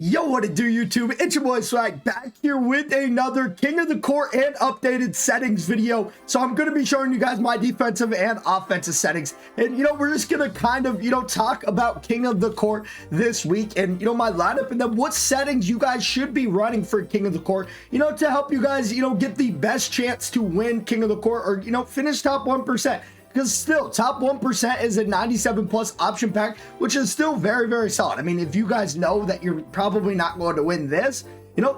Yo, what it do, YouTube? It's your boy Swag back here with another King of the Court and updated settings video. So I'm going to be showing you guys my defensive and offensive settings. And, we're just going to kind of, talk about King of the Court this week and, my lineup and then what settings you guys should be running for King of the Court, to help you guys, get the best chance to win King of the Court or, finish top 1%. Because still, top 1% is a 97 plus option pack, which is still very, very solid. I mean, if you guys know that you're probably not going to win this,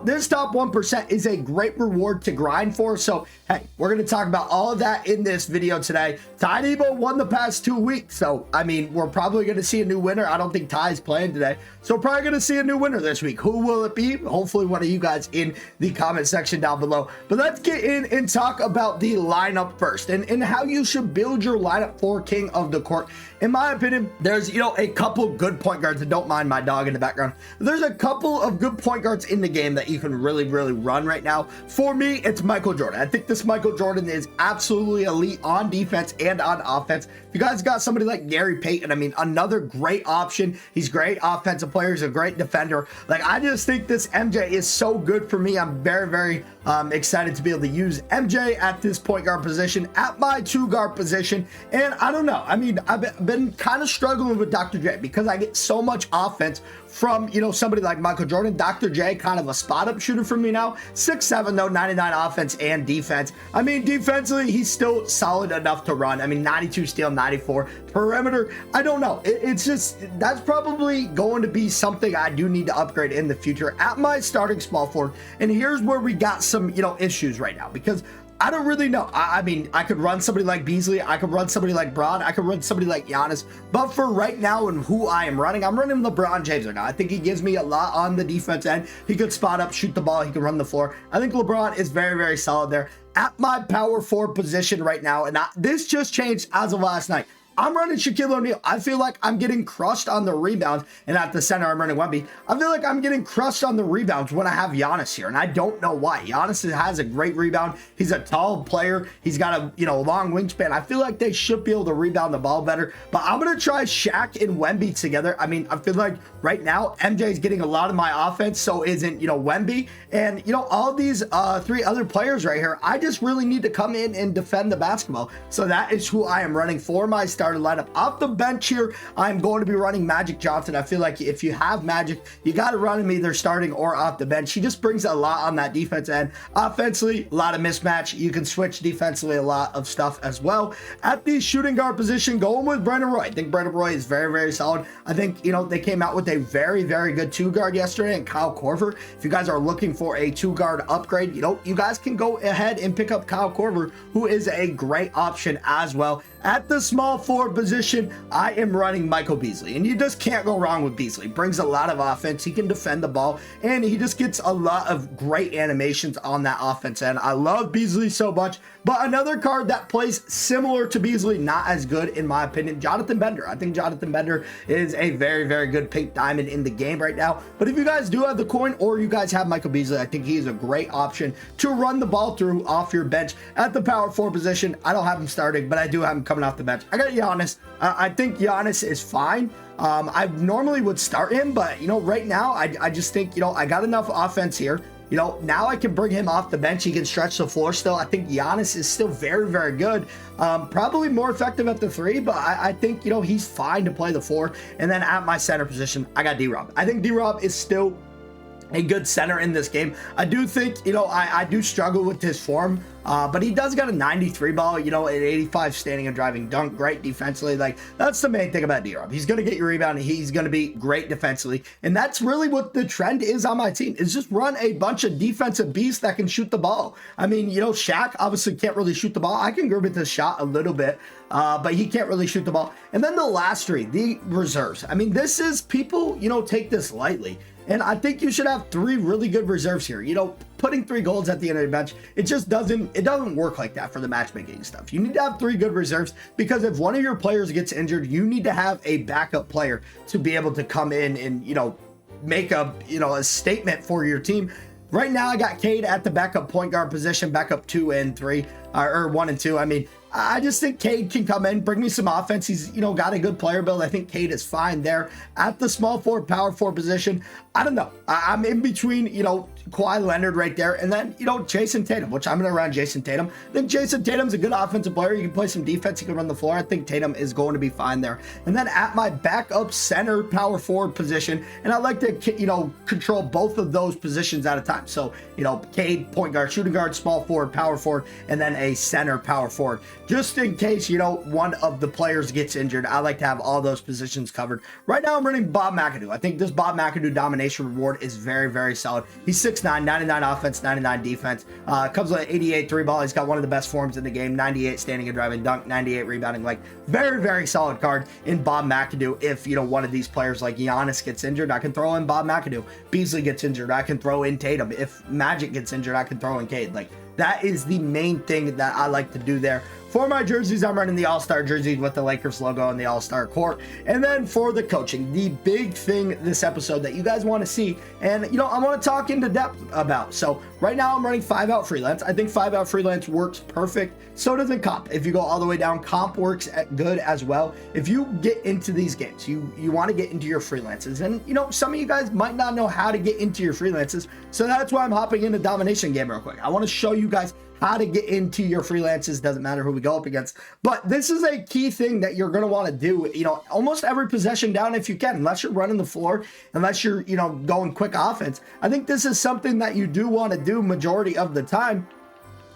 this top 1% is a great reward to grind for. So, hey, we're going to talk about all of that in this video today. Ty Debo won the past 2 weeks. So, I mean, we're probably going to see a new winner. I don't think Ty's playing today. So, we're probably going to see a new winner this week. Who will it be? Hopefully, one of you guys in the comment section down below. But let's get in and talk about the lineup first and how you should build your lineup for King of the Court. In my opinion, there's, a couple good point guards, and don't mind my dog in the background. There's a couple of good point guards in the game that you can really run right now. For me, it's Michael Jordan. I think this Michael Jordan is absolutely elite on defense and on offense. If you guys got somebody like Gary Payton, I mean, another great option. He's great offensive player. He's a great defender. Like, I just think this MJ is so good for me. I'm very excited to be able to use MJ at this point guard position, at my 2 guard position. And I don't know. I mean, I've been kind of struggling with Dr. J because I get so much offense from, somebody like Michael Jordan. Dr. J, kind of a spot-up shooter for me now. 6'7", though, 99 offense and defense. I mean, defensively, he's still solid enough to run. I mean, 92 steal, 94 perimeter. I don't know. It's just, that's probably going to be something I do need to upgrade in the future at my starting small forward. And here's where we got some, issues right now because I don't really know. I mean, I could run somebody like Beasley. I could run somebody like Braun. I could run somebody like Giannis. But for right now and who I am running, I'm running LeBron James right now. I think he gives me a lot on the defense end. He could spot up, shoot the ball. He can run the floor. I think LeBron is very solid there. At my power forward position right now, and this just changed as of last night. I'm running Shaquille O'Neal. I feel like I'm getting crushed on the rebounds, and at the center, I'm running Wemby. I feel like I'm getting crushed on the rebounds when I have Giannis here, and I don't know why. Giannis has a great rebound. He's a tall player. He's got a, long wingspan. I feel like they should be able to rebound the ball better, but I'm going to try Shaq and Wemby together. I mean, I feel like right now, MJ is getting a lot of my offense, so isn't, Wemby, and, all these 3 other players right here, I just really need to come in and defend the basketball. So that is who I am running for my starting lineup. Off the bench here, I'm going to be running Magic Johnson. I feel like if you have Magic, you got to run him either starting or off the bench. He just brings a lot on that defense end. Offensively, a lot of mismatch. You can switch defensively a lot of stuff as well. At the shooting guard position, going with Brandon Roy. I think Brandon Roy is very solid. I think, they came out with a very good 2-guard yesterday, and Kyle Korver. If you guys are looking for a 2-guard upgrade, you guys can go ahead and pick up Kyle Korver, who is a great option as well. At the small forward position, I am running Michael Beasley, and you just can't go wrong with Beasley. Brings a lot of offense. He can defend the ball, and he just gets a lot of great animations on that offense end. I love Beasley so much, but another card that plays similar to Beasley, not as good in my opinion, Jonathan Bender. I think Jonathan Bender is a very good pink diamond in the game right now, but if you guys do have the coin or you guys have Michael Beasley, I think he's a great option to run the ball through off your bench. At the power forward position, I don't have him starting, but I do have him coming off the bench. I got Giannis. I think Giannis is fine. I normally would start him, but right now I just think I got enough offense here. Now I can bring him off the bench. He can stretch the floor still. I think Giannis is still very good. Probably more effective at the 3, but I think he's fine to play the 4. And then at my center position, I got D-Rob. I think D-Rob is still a good center in this game. I do think, I do struggle with his form, but he does got a 93 ball, an 85 standing and driving dunk, great defensively. Like, that's the main thing about D-Rob. He's going to get your rebound, and he's going to be great defensively. And that's really what the trend is on my team, is just run a bunch of defensive beasts that can shoot the ball. I mean, Shaq obviously can't really shoot the ball. I can grab it to shot a little bit, but he can't really shoot the ball. And then the last 3, the reserves. I mean, this is, people, take this lightly. And I think you should have 3 really good reserves here. Putting 3 golds at the end of the bench, it just doesn't work like that for the matchmaking stuff. You need to have 3 good reserves, because if one of your players gets injured, you need to have a backup player to be able to come in and, make a statement for your team. Right now, I got Cade at the backup point guard position, backup 2 and 3, or 1 and 2. I mean, I just think Cade can come in, bring me some offense. He's, you know, got a good player build. I think Cade is fine there at the small forward, power forward position. I don't know. I'm in between, you know, Kawhi Leonard right there, and then, you know, Jason Tatum, which I'm going to run Jason Tatum. I think Jason Tatum's a good offensive player. You can play some defense. You can run the floor. I think Tatum is going to be fine there. And then at my backup center power forward position, and I like to, you know, control both of those positions at a time. So, you know, Cade, point guard, shooting guard, small forward, power forward, and then a center power forward. Just in case, you know, one of the players gets injured, I like to have all those positions covered. Right now, I'm running Bob McAdoo. I think this Bob McAdoo domination reward is very, very solid. He's 6'9", 99 offense, 99 defense. Comes with an 88 3 ball. He's got one of the best forms in the game, 98 standing and driving dunk, 98 rebounding. Like, very, very solid card in Bob McAdoo. If, you know, one of these players like Giannis gets injured, I can throw in Bob McAdoo. Beasley gets injured, I can throw in Tatum. If Magic gets injured, I can throw in Cade. Like, that is the main thing that I like to do there. For my jerseys, I'm running the All-Star jerseys with the Lakers logo and the All-Star court. And then for the coaching, the big thing this episode that you guys want to see, and, you know, I want to talk into depth about. So right now I'm running 5-out freelance. I think 5-out freelance works perfect. So does comp. If you go all the way down, comp works good as well. If you get into these games, you want to get into your freelances. And, you know, some of you guys might not know how to get into your freelances. So that's why I'm hopping into domination game real quick. I want to show you guys how to get into your freelances. Doesn't matter who we go up against, but this is a key thing that you're going to want to do, you know, almost every possession down if you can, unless you're running the floor, unless you're, you know, going quick offense. I think this is something that you do want to do majority of the time,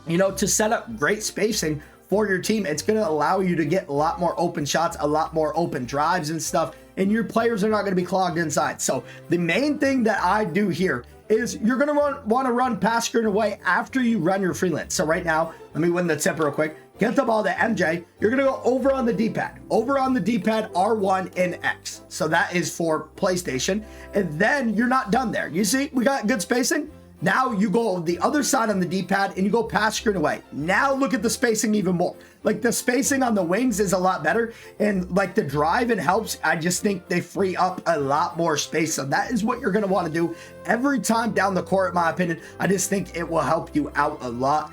you know, to set up great spacing for your team. It's going to allow you to get a lot more open shots, a lot more open drives and stuff, and your players are not going to be clogged inside. So the main thing that I do here is you're going to want to run pass screen away after you run your freelance. So right now, let me win the tip real quick. Get the ball to MJ. You're going to go over on the D-pad. Over on the D-pad, R1 and X. So that is for PlayStation. And then you're not done there. You see, we got good spacing. Now you go the other side on the D-pad and you go pass screen away. Now look at the spacing even more. Like, the spacing on the wings is a lot better, and like the drive and helps, I just think they free up a lot more space. So that is what you're going to want to do every time down the court, in my opinion. I just think it will help you out a lot,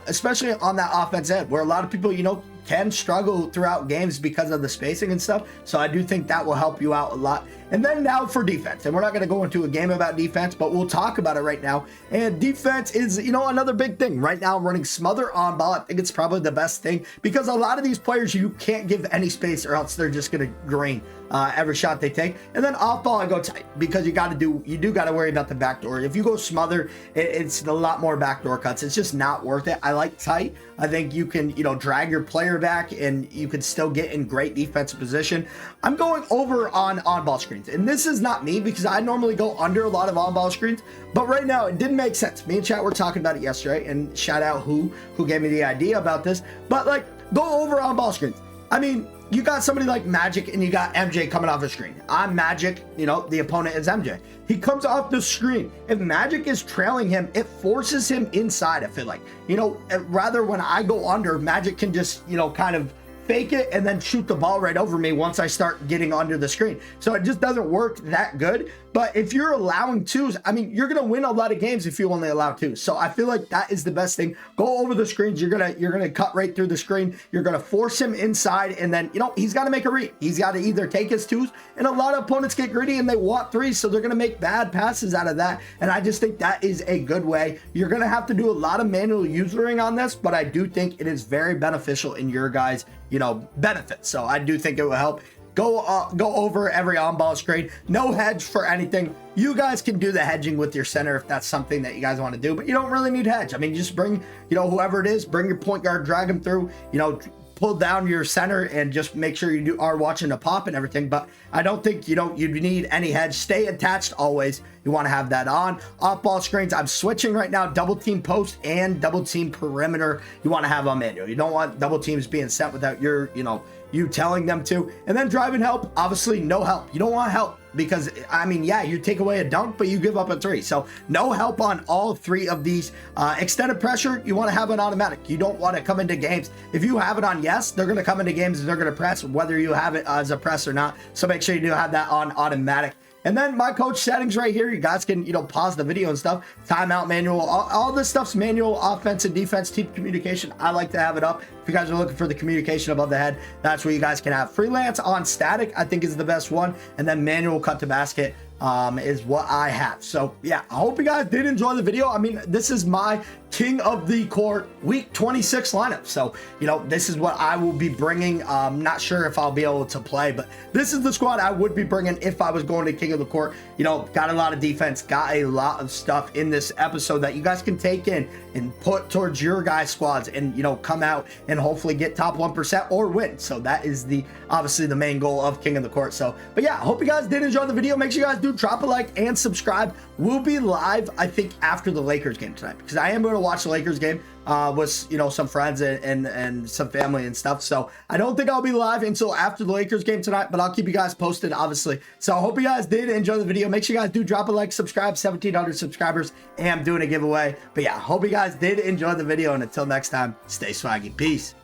especially on that offense end where a lot of people, you know, can struggle throughout games because of the spacing and stuff. So I do think that will help you out a lot. And then now for defense, and we're not going to go into a game about defense, but we'll talk about it right now. And defense is, you know, another big thing. Right now I'm running smother on ball. I think it's probably the best thing because a lot of these players, you can't give any space or else they're just going to drain every shot they take. And then off ball, I go tight because you do got to worry about the backdoor. If you go smother, it's a lot more backdoor cuts. It's just not worth it. I like tight. I think you can, you know, drag your player back and you can still get in great defensive position. I'm going over on ball screens. And this is not me because I normally go under a lot of on-ball screens, but right now it didn't make sense. Me and chat were talking about it yesterday, and shout out who gave me the idea about this, but like, go over on-ball screens. I mean, you got somebody like Magic and you got MJ coming off the screen. I'm Magic, you know, the opponent is MJ. He comes off the screen. If Magic is trailing him, it forces him inside, I feel like. You know, rather when I go under, Magic can just, you know, kind of fake it and then shoot the ball right over me once I start getting under the screen. So it just doesn't work that good. But if you're allowing twos, I mean, you're going to win a lot of games if you only allow twos. So I feel like that is the best thing. Go over the screens. You're going to cut right through the screen. You're going to force him inside. And then, you know, he's got to make a read. He's got to either take his twos, and a lot of opponents get greedy and they want threes. So they're going to make bad passes out of that. And I just think that is a good way. You're going to have to do a lot of manual usering on this, but I do think it is very beneficial in your guys', you know, benefits. So I do think it will help. Go over every on-ball screen. No hedge for anything. You guys can do the hedging with your center if that's something that you guys want to do, but you don't really need hedge. I mean, just bring, you know, whoever it is, bring your point guard, drag him through, you know, pull down your center and just make sure you are watching a pop and everything. But I don't think, you know, you need any hedge. Stay attached always. You want to have that on. Off ball screens, I'm switching right now, double team post and double team perimeter. You want to have on manual. You don't want double teams being set without your, you know, you telling them to. And then driving help, obviously no help. You don't want help because, I mean, yeah, you take away a dunk, but you give up a three. So no help on all three of these. Extended pressure, you want to have an automatic. You don't want to come into games. If you have it on yes, they're going to come into games and they're going to press whether you have it as a press or not. So make sure you do have that on automatic. And then my coach settings right here, you guys can, you know, pause the video and stuff. Timeout manual, all this stuff's manual, offense and defense, team communication. I like to have it up. If you guys are looking for the communication above the head, that's where you guys can have. Freelance on static, I think, is the best one, and then manual cut to basket is what I have. So yeah, I hope you guys did enjoy the video. I mean, this is my King of the Court week 26 lineup, so you know, this is what I will be bringing. Not sure if I'll be able to play, but this is the squad I would be bringing if I was going to King of the Court. You know, got a lot of defense, got a lot of stuff in this episode that you guys can take in and put towards your guys' squads, and you know, come out and hopefully get top 1% or win. So that is the obviously the main goal of King of the Court. So but yeah, I hope you guys did enjoy the video. Make sure you guys do drop a like and subscribe. We'll be live, I think, after the Lakers game tonight, because I am going to watch the Lakers game with, you know, some friends and some family and stuff. So I don't think I'll be live until after the Lakers game tonight, but I'll keep you guys posted, obviously. So I hope you guys did enjoy the video. Make sure you guys do drop a like, subscribe. 1,700 subscribers, and I'm doing a giveaway. But yeah, hope you guys did enjoy the video, and until next time, stay swaggy. Peace.